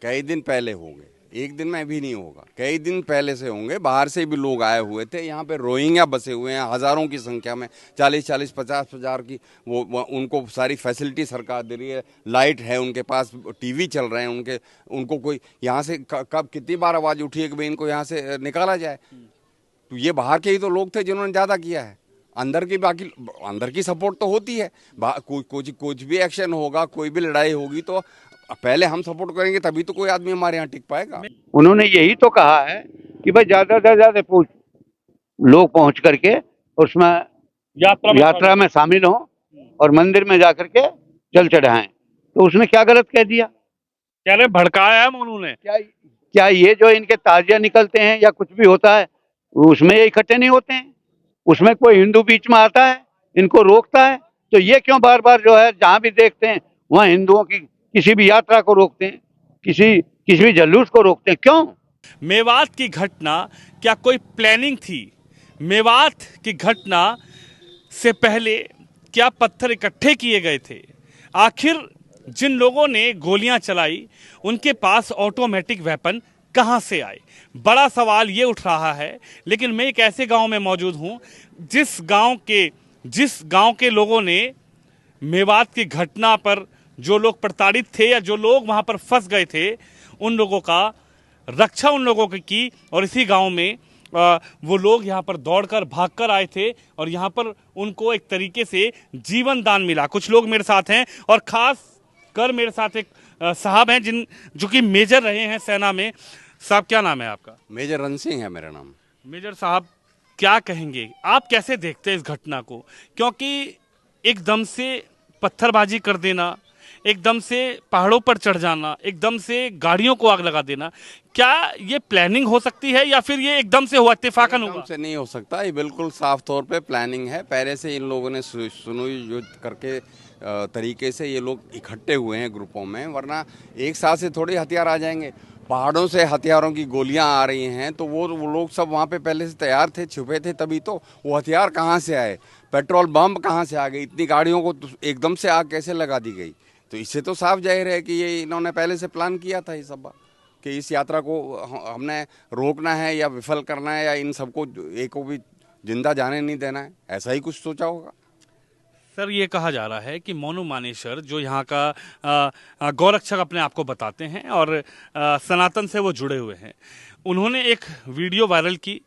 कई दिन पहले हो गए, एक दिन में भी नहीं होगा, कई दिन पहले से होंगे। बाहर से भी लोग आए हुए थे, यहाँ पे रोहिंग्या बसे हुए हैं हज़ारों की संख्या में, 40-40, 50,000 की वो उनको सारी फैसिलिटी सरकार दे रही है, लाइट है उनके पास, टीवी चल रहे हैं उनको कोई यहाँ से कब कितनी बार आवाज़ उठी है कि भाई इनको यहाँ से निकाला जाए। तो ये बाहर के ही तो लोग थे जिन्होंने ज़्यादा किया है। अंदर की सपोर्ट तो होती है, कुछ भी एक्शन होगा, कोई भी लड़ाई होगी तो पहले हम सपोर्ट करेंगे तभी तो कोई आदमी हमारे यहाँ टिक पाएगा। उन्होंने यही तो कहा है कि भाई ज्यादा से ज्यादा लोग पहुंच करके उसमें यात्रा में शामिल हों और मंदिर में जाकर के जल चढ़ाएं। तो उसने क्या गलत कह दिया? कह रहे भड़काया है उन्होंने। क्या ये जो इनके ताजिया निकलते हैं या कुछ भी होता है उसमें ये इकट्ठे नहीं होते हैं? उसमें कोई हिंदू बीच में आता है, इनको रोकता है? तो ये क्यों बार बार जो है जहां भी देखते हैं वहां हिंदुओं की किसी भी यात्रा को रोकते हैं, किसी भी जुलूस को रोकते हैं? क्यों? मेवात की घटना क्या कोई प्लानिंग थी? मेवात की घटना से पहले क्या पत्थर इकट्ठे किए गए थे? आखिर जिन लोगों ने गोलियां चलाई उनके पास ऑटोमेटिक वेपन कहां से आए? बड़ा सवाल ये उठ रहा है। लेकिन मैं एक ऐसे गांव में मौजूद हूं जिस गांव के लोगों ने मेवात की घटना पर, जो लोग प्रताड़ित थे या जो लोग वहां पर फंस गए थे, उन लोगों का रक्षा उन लोगों की। और इसी गांव में वो लोग यहाँ पर दौड़कर भागकर आए थे और यहाँ पर उनको एक तरीके से जीवन दान मिला। कुछ लोग मेरे साथ हैं और खास कर मेरे साथ एक साहब हैं जो कि मेजर रहे हैं सेना में। साहब, क्या नाम है आपका? मेजर रण सिंह है मेरा नाम। मेजर साहब, क्या कहेंगे, आप कैसे देखते हैं इस घटना को? क्योंकि एकदम से पत्थरबाजी कर देना, एकदम से पहाड़ों पर चढ़ जाना, एकदम से गाड़ियों को आग लगा देना, क्या ये प्लानिंग हो सकती है या फिर ये एकदम से हुआ, इत्तेफाकन हुआ? एकदम से नहीं हो सकता, ये बिल्कुल साफ तौर पे प्लानिंग है। पहले से इन लोगों ने सुनोई युद्ध करके तरीके से ये लोग इकट्ठे हुए हैं ग्रुपों में, वरना एक साथ से थोड़ी हथियार आ जाएंगे। पहाड़ों से हथियारों की गोलियां आ रही हैं तो वो लोग सब वहाँ पे पहले से तैयार थे, छुपे थे, तभी तो वो हथियार कहाँ से आए, पेट्रोल बम कहाँ से आ गए, इतनी गाड़ियों को एकदम से आग कैसे लगा दी गई? तो इससे तो साफ जाहिर है कि ये इन्होंने पहले से प्लान किया था ये सब, कि इस यात्रा को हमने रोकना है या विफल करना है या इन सबको एक को भी जिंदा जाने नहीं देना है, ऐसा ही कुछ सोचा होगा। सर, ये कहा जा रहा है कि मोनू मानेसर, जो यहाँ का गौरक्षक अपने आप को बताते हैं और सनातन से वो जुड़े हुए हैं, उन्होंने एक वीडियो वायरल की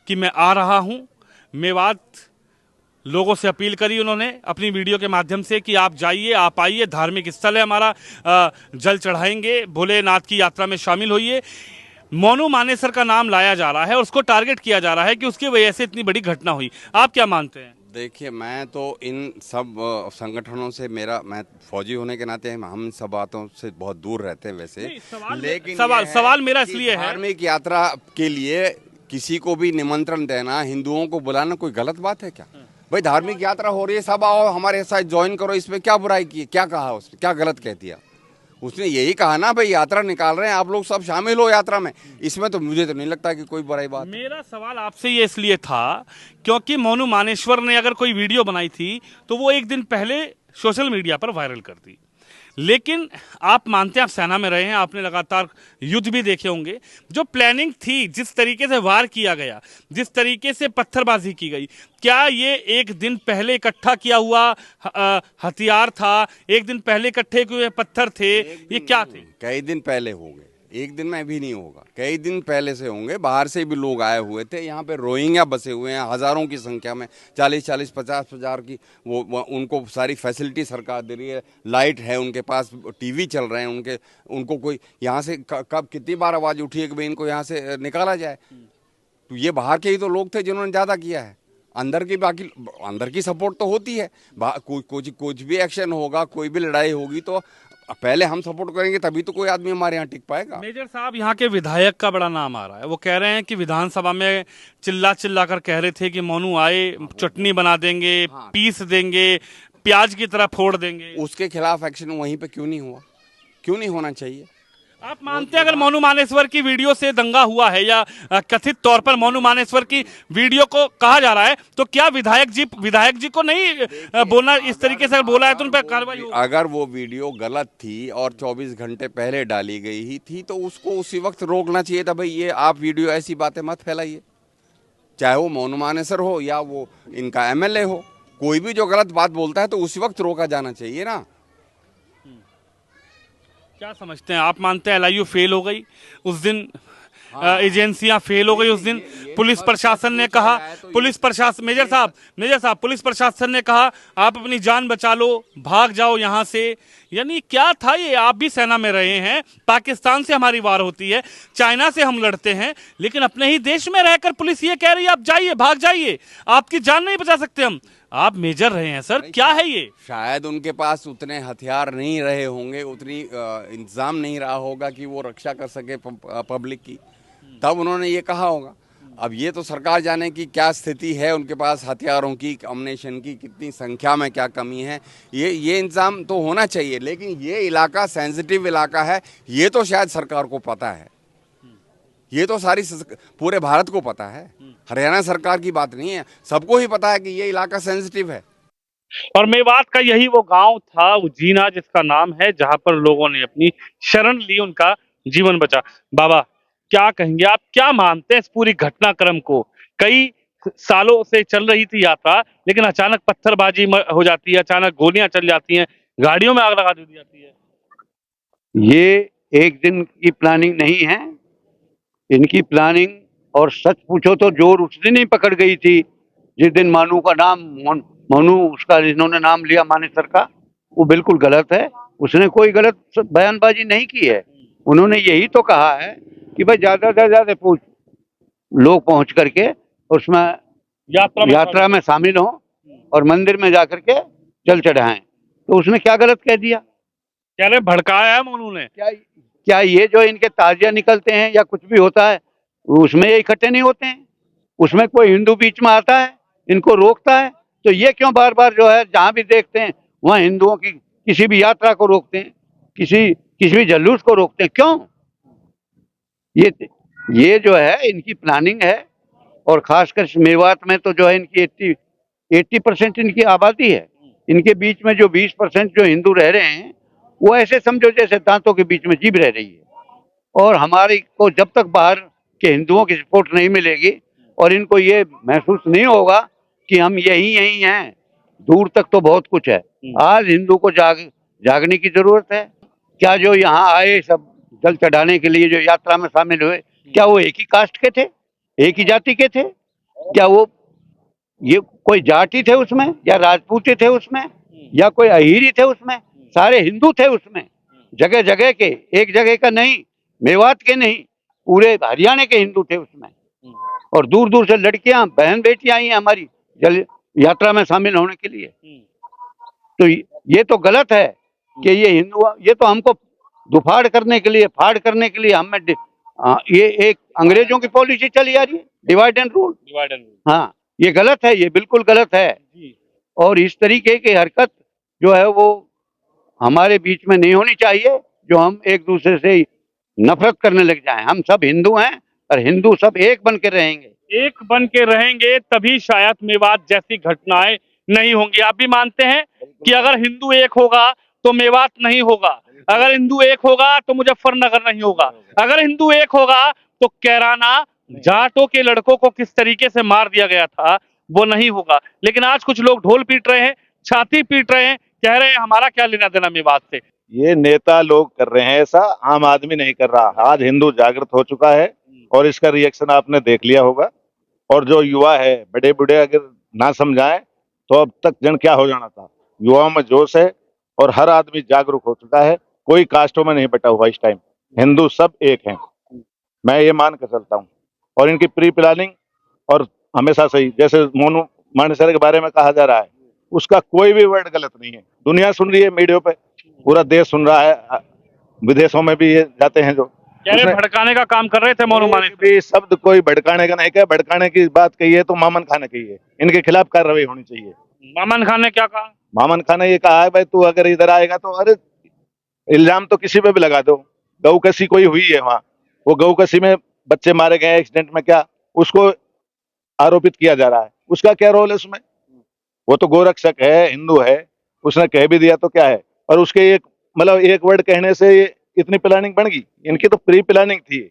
कि मैं आ रहा हूँ मेवात। लोगों से अपील करी उन्होंने अपनी वीडियो के माध्यम से कि आप जाइए, आप आइए, धार्मिक स्थल है हमारा, जल चढ़ाएंगे, भोलेनाथ की यात्रा में शामिल होइए। मोनू मानेसर का नाम लाया जा रहा है और उसको टारगेट किया जा रहा है कि उसकी वजह से इतनी बड़ी घटना हुई। आप क्या मानते हैं? देखिए, मैं तो इन सब संगठनों से, मैं फौजी होने के नाते हम सब बातों से बहुत दूर रहते हैं वैसे। लेकिन सवाल मेरा इसलिए है, धार्मिक यात्रा के लिए किसी को भी निमंत्रण देना, हिंदुओं को बुलाना कोई गलत बात है क्या? भाई धार्मिक यात्रा हो रही है, सब आओ हमारे साथ ज्वाइन करो, इसमें क्या बुराई की है? क्या कहा उसने, क्या गलत कह दिया? उसने यही कहा ना, भाई यात्रा निकाल रहे हैं, आप लोग सब शामिल हो यात्रा में। इसमें तो मुझे तो नहीं लगता कि कोई बुराई बात। मेरा सवाल आपसे ये इसलिए था क्योंकि मोनू मानेश्वर ने अगर कोई वीडियो बनाई थी तो वो एक दिन पहले सोशल मीडिया पर वायरल कर दी। लेकिन आप मानते हैं, आप सेना में रहे हैं, आपने लगातार युद्ध भी देखे होंगे, जो प्लानिंग थी, जिस तरीके से वार किया गया, जिस तरीके से पत्थरबाजी की गई, क्या ये एक दिन पहले इकट्ठा किया हुआ हथियार था? एक दिन पहले इकट्ठे हुए पत्थर थे? ये क्या थे? कई दिन पहले हो गए, एक दिन में भी नहीं होगा, कई दिन पहले से होंगे। बाहर से भी लोग आए हुए थे, यहाँ पे रोहिंग्या बसे हुए हैं हज़ारों की संख्या में, 40-40, 50,000 की वो उनको सारी फैसिलिटी सरकार दे रही है, लाइट है उनके पास, टीवी चल रहे हैं उनको कोई यहाँ से कब कितनी बार आवाज़ उठी है कि भाई इनको यहाँ से निकाला जाए। तो ये बाहर के ही तो लोग थे जिन्होंने ज़्यादा किया है। अंदर की सपोर्ट तो होती है, कुछ भी एक्शन होगा, कोई भी लड़ाई होगी तो पहले हम सपोर्ट करेंगे तभी तो कोई आदमी हमारे यहाँ टिक पाएगा। मेजर साहब, यहाँ के विधायक का बड़ा नाम आ रहा है। वो कह रहे हैं कि विधानसभा में चिल्ला कर कह रहे थे कि मोनू आए, चटनी बना देंगे, पीस देंगे, प्याज की तरह फोड़ देंगे। उसके खिलाफ एक्शन वहीं पे क्यों नहीं हुआ? क्यों नहीं होना चाहिए? आप मानते हैं अगर मोनू मानेश्वर की वीडियो से दंगा हुआ है या कथित तौर पर मोनू मानेश्वर की वीडियो को कहा जा रहा है, तो क्या विधायक जी को नहीं बोलना, इस तरीके से अगर बोला है तो उन पर कार्रवाई होगी? अगर वो वीडियो गलत थी और 24 घंटे पहले डाली गई ही थी तो उसको उसी वक्त रोकना चाहिए था। भाई ये आप वीडियो ऐसी बातें मत फैलाइए, चाहे वो मोनू मानेसर हो या वो इनका एमएलए हो, कोई भी जो गलत बात बोलता है तो उसी वक्त रोका जाना चाहिए ना। क्या समझते हैं आप? मानते हैं एलआईयू फेल हो गई उस दिन, एजेंसियां फेल हो गई उस दिन? पुलिस प्रशासन ने कहा, पुलिस प्रशासन, मेजर साहब पुलिस प्रशासन ने कहा आप अपनी जान बचा लो, भाग जाओ यहां से। यानी क्या था ये? आप भी सेना में रहे हैं, पाकिस्तान से हमारी वार होती है, चाइना से हम लड़ते हैं, लेकिन अपने ही देश में रहकर पुलिस ये कह रही है आप जाइए, भाग जाइए, आपकी जान नहीं बचा सकते हम। आप मेजर रहे हैं सर, क्या है ये? शायद उनके पास उतने हथियार नहीं रहे होंगे, उतनी इंतजाम नहीं रहा होगा कि वो रक्षा कर सके पब्लिक की, तब उन्होंने ये कहा होगा। अब ये तो सरकार जाने की क्या स्थिति है उनके पास हथियारों की, अम्युनिशन की कितनी संख्या में क्या कमी है, ये इंतजाम तो होना चाहिए। लेकिन ये इलाका सेंसिटिव इलाका है, ये तो शायद सरकार को पता है, ये तो पूरे भारत को पता है, हरियाणा सरकार की बात नहीं है, सबको ही पता है कि ये इलाका सेंसिटिव है। और मेवात का यही वो गांव था उजीना, जिसका नाम है, जहां पर लोगों ने अपनी शरण ली, उनका जीवन बचा। बाबा क्या कहेंगे आप? क्या मानते हैं इस पूरी घटनाक्रम को? कई सालों से चल रही थी यात्रा, लेकिन अचानक पत्थरबाजी हो जाती है, अचानक गोलियां चल जाती हैं, गाड़ियों में आग लगा दी जाती है। ये एक दिन की प्लानिंग नहीं है, इनकी प्लानिंग। और सच पूछो तो जोर उस दिन ही पकड़ गई थी जिस दिन मानू का नाम, मोनू उसका जिन्होंने नाम लिया मानेसर का, वो बिल्कुल गलत है। उसने कोई गलत बयानबाजी नहीं की है। उन्होंने यही तो कहा है कि भाई ज्यादा से ज्यादा लोग पहुंच करके उसमें यात्रा में शामिल हों और मंदिर में जाकर के जल चढ़ाएं। तो उसने क्या गलत कह दिया? कह रहे भड़काया है मोनू ने। क्या ये जो इनके ताजिया निकलते हैं या कुछ भी होता है उसमें ये इकट्ठे नहीं होते हैं? उसमें कोई हिंदू बीच में आता है, इनको रोकता है, तो ये क्यों बार बार जो है जहां भी देखते हैं वहां हिंदुओं की किसी भी यात्रा को रोकते हैं, किसी भी जुलूस को रोकते हैं? क्यों? ये जो है इनकी प्लानिंग है। और खासकर मेवात में तो जो है इनकी 80% इनकी आबादी है। इनके बीच में जो 20% जो हिंदू रह रहे हैं वो ऐसे समझो जैसे दांतों के बीच में जीभ रह रही है। और हमारी को जब तक बाहर के हिंदुओं की सपोर्ट नहीं मिलेगी और इनको ये महसूस नहीं होगा कि हम यही हैं, दूर तक तो बहुत कुछ है। आज हिंदू को जागने की जरूरत है। क्या जो यहाँ आए सब जल चढ़ाने के लिए जो यात्रा में शामिल हुए, क्या वो एक ही कास्ट के थे, एक ही जाति के थे? क्या वो ये कोई जाति थे उसमें, या राजपूती थे उसमें, या कोई अहीरी थे उसमें? सारे हिंदू थे उसमें, जगह जगह के, एक जगह का नहीं, मेवात के नहीं, पूरे हरियाणा के हिंदू थे उसमें। और दूर दूर से लड़कियां, बहन बेटियां आई हैं हमारी जल यात्रा में शामिल होने के लिए। तो ये तो गलत है कि ये हिंदू, ये तो हमको दुफाड़ करने के लिए, फाड़ करने के लिए हमें ये एक अंग्रेजों की पॉलिसी चली आ रही है, डिवाइड एंड रूल। हाँ, ये गलत है, ये बिल्कुल गलत है। और इस तरीके की हरकत जो है वो हमारे बीच में नहीं होनी चाहिए, जो हम एक दूसरे से नफरत करने लग जाएं। हम सब हिंदू हैं और हिंदू सब एक बन के रहेंगे। एक बन के रहेंगे तभी शायद मेवात जैसी घटनाएं नहीं होंगी। आप भी मानते हैं कि अगर हिंदू एक होगा तो मेवात नहीं होगा, अगर हिंदू एक होगा तो मुजफ्फरनगर नहीं होगा, अगर हिंदू एक होगा तो कैराना जाटों के लड़कों को किस तरीके से मार दिया गया था वो नहीं होगा। लेकिन आज कुछ लोग ढोल पीट रहे हैं, छाती पीट रहे हैं, कह रहे हैं हमारा क्या लेना देना मेवात से। ये नेता लोग कर रहे हैं, ऐसा आम आदमी नहीं कर रहा। आज हिंदू जागृत हो चुका है और इसका रिएक्शन आपने देख लिया होगा। और जो युवा है, बड़े बूढ़े अगर ना समझाएं तो अब तक जन क्या हो जाना था। युवाओं में जोश है और हर आदमी जागरूक हो चुका है, कोई कास्टों में नहीं बटा हुआ इस टाइम, हिंदू सब एक हैं, मैं ये मान कर चलता हूँ। और इनकी प्री प्लानिंग और हमेशा सही, जैसे मोनू मानेसर के बारे में कहा जा रहा है, उसका कोई भी वर्ड गलत नहीं है। दुनिया सुन रही है, मीडिया पे पूरा देश सुन रहा है, विदेशों में भी ये जाते हैं जो भड़काने का काम कर रहे थे मोनू मानेसर। भी शब्द कोई भड़काने का नहीं कहा, भड़काने की बात कही है तो मामन खान ने कही है, इनके खिलाफ कार्रवाई होनी चाहिए। मामन खान ने क्या कहा? मामन खान ने ये कहा है भाई तू अगर इधर आएगा तो, अरे इल्जाम तो किसी पे भी लगा दो, गौकसी कोई हुई है वहां, वो गौकसी में बच्चे मारे गए एक्सीडेंट में, क्या उसको आरोपित किया जा रहा है, उसका क्या रोल है उसमें? वो तो गोरक्षक है, हिंदू है, उसने कह भी दिया तो क्या है? और उसके एक मतलब एक वर्ड कहने से ये इतनी प्लानिंग बन गई, इनकी तो प्री प्लानिंग थी।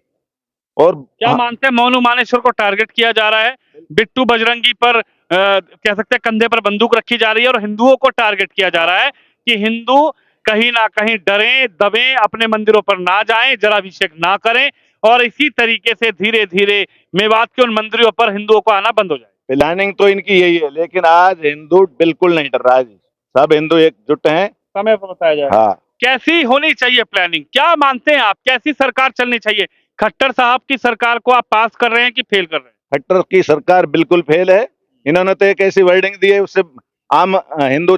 और क्या मानते हैं मोनू मानेश्वर को टारगेट किया जा रहा है, बिट्टू बजरंगी पर कह सकते हैं कंधे पर बंदूक रखी जा रही है और हिंदुओं को टारगेट किया जा रहा है कि हिंदू कहीं ना कहीं डरें दबें, अपने मंदिरों पर ना जाएं, जलाभिषेक ना करें और इसी तरीके से धीरे धीरे मेवात के उन मंदिरों पर हिंदुओं को आना बंद हो जाए। प्लानिंग तो इनकी यही है, लेकिन आज हिंदू बिल्कुल नहीं डर रहा है जी। सब हिंदू एकजुट हैं। समय पर बताया जाए हाँ, कैसी होनी चाहिए प्लानिंग, क्या मानते हैं आप, कैसी सरकार चलनी चाहिए? खट्टर साहब की सरकार को आप पास कर रहे हैं कि फेल कर रहे हैं? खट्टर की सरकार बिल्कुल फेल है। इन्होंने तो एक ऐसी वर्डिंग दी है, उससे आम हिंदू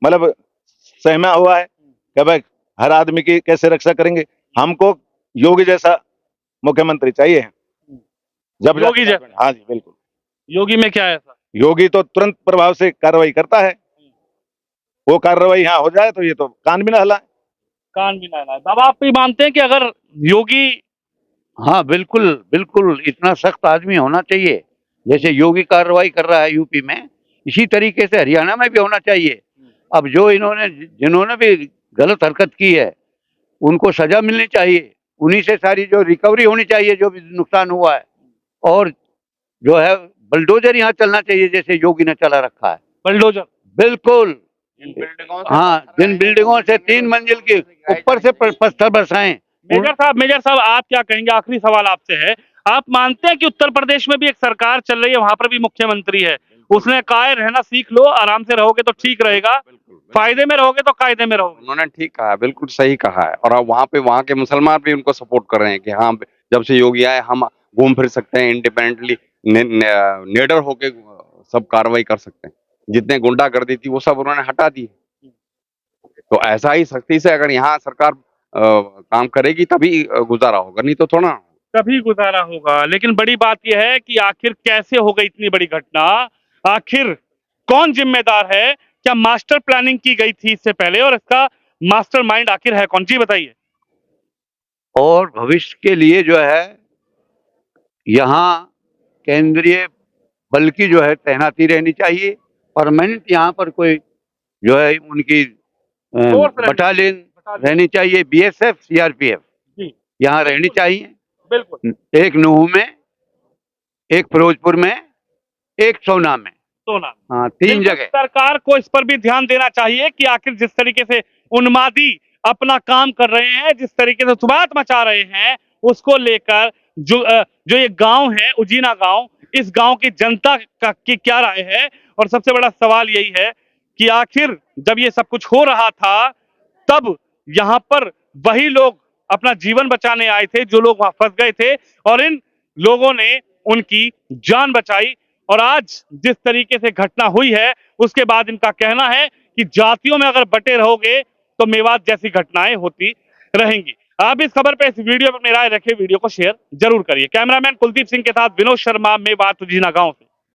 मतलब सहमा हुआ है कि भाई हर आदमी की कैसे रक्षा करेंगे। हमको योगी जैसा मुख्यमंत्री चाहिए। जब योगी जैसा? हाँ जी बिल्कुल। योगी में क्या है ऐसा? योगी तो तुरंत प्रभाव से कार्रवाई करता है, वो कार्रवाई यहाँ हो जाए तो ये तो कान भी ना हिलाए। कान भी ना हिलाए। अब आप भी मानते हैं कि अगर योगी हाँ बिल्कुल बिल्कुल, इतना सख्त आदमी होना चाहिए। जैसे योगी कार्रवाई कर रहा है यूपी में, इसी तरीके से हरियाणा में भी होना चाहिए। अब जो जिन्होंने भी गलत हरकत की है उनको सजा मिलनी चाहिए, उन्हीं से सारी जो रिकवरी होनी चाहिए जो भी नुकसान हुआ है। और जो है बलडोजर यहाँ चलना चाहिए जैसे योगी ने चला रखा है। बलडोजर बिल्कुल। हाँ, जिन बिल्डिंगों से 3 मंजिल के ऊपर से पत्थर बरसाएं। मेजर साहब आप क्या कहेंगे? आखिरी सवाल आपसे है, आप मानते हैं कि उत्तर प्रदेश में भी एक सरकार चल रही है, वहां पर भी मुख्यमंत्री है, उसने कहा है रहना सीख लो, आराम से रहोगे तो ठीक रहेगा, फायदे में रहोगे तो कायदे में रहोगे? उन्होंने ठीक कहा है, बिल्कुल सही कहा है। और अब वहाँ पे वहाँ के मुसलमान भी उनको सपोर्ट कर रहे हैं कि हाँ, जब से योगी आए हम घूम फिर सकते हैं इंडिपेंडेंटली, निडर होके सब कार्रवाई कर सकते हैं। जितने गुंडागर्दी थी वो सब उन्होंने हटा दी। तो ऐसा ही सख्ती से अगर यहाँ सरकार काम करेगी तभी गुजारा होगा, नहीं तो थोड़ा। कभी गुजारा होगा। लेकिन बड़ी बात यह है कि आखिर कैसे हो गई इतनी बड़ी घटना, आखिर कौन जिम्मेदार है? क्या मास्टर प्लानिंग की गई थी इससे पहले और इसका मास्टरमाइंड आखिर है कौन? जी बताइए। और भविष्य के लिए जो है यहाँ केंद्रीय बल की जो है तैनाती रहनी चाहिए। परमानेंट यहाँ पर कोई जो है उनकी बटालियन रहनी चाहिए, बीएसएफ सीआरपीएफ जी यहाँ रहनी चाहिए। बिल्कुल। एक नूह में, एक फिरोजपुर में, एक सोना में। सोना। हाँ, 3 जगह। सरकार को इस पर भी ध्यान देना चाहिए कि आखिर जिस तरीके से उन्मादी अपना काम कर रहे हैं, जिस तरीके से सुबात मचा रहे हैं, उसको लेकर जो ये गांव है उजीना गांव, इस गांव की जनता की क्या राय है? और सबसे बड़ा सवाल यही है कि आखिर जब ये सब कुछ हो रहा था तब यहाँ पर वही लोग अपना जीवन बचाने आए थे जो लोग वहां फंस गए थे और इन लोगों ने उनकी जान बचाई। और आज जिस तरीके से घटना हुई है उसके बाद इनका कहना है कि जातियों में अगर बटे रहोगे तो मेवात जैसी घटनाएं होती रहेंगी। आप इस खबर पे, इस वीडियो पर अपनी राय रखें, वीडियो को शेयर जरूर करिए। कैमरामैन कुलदीप सिंह के साथ विनोद शर्मा, मेवात उजीना गांव से।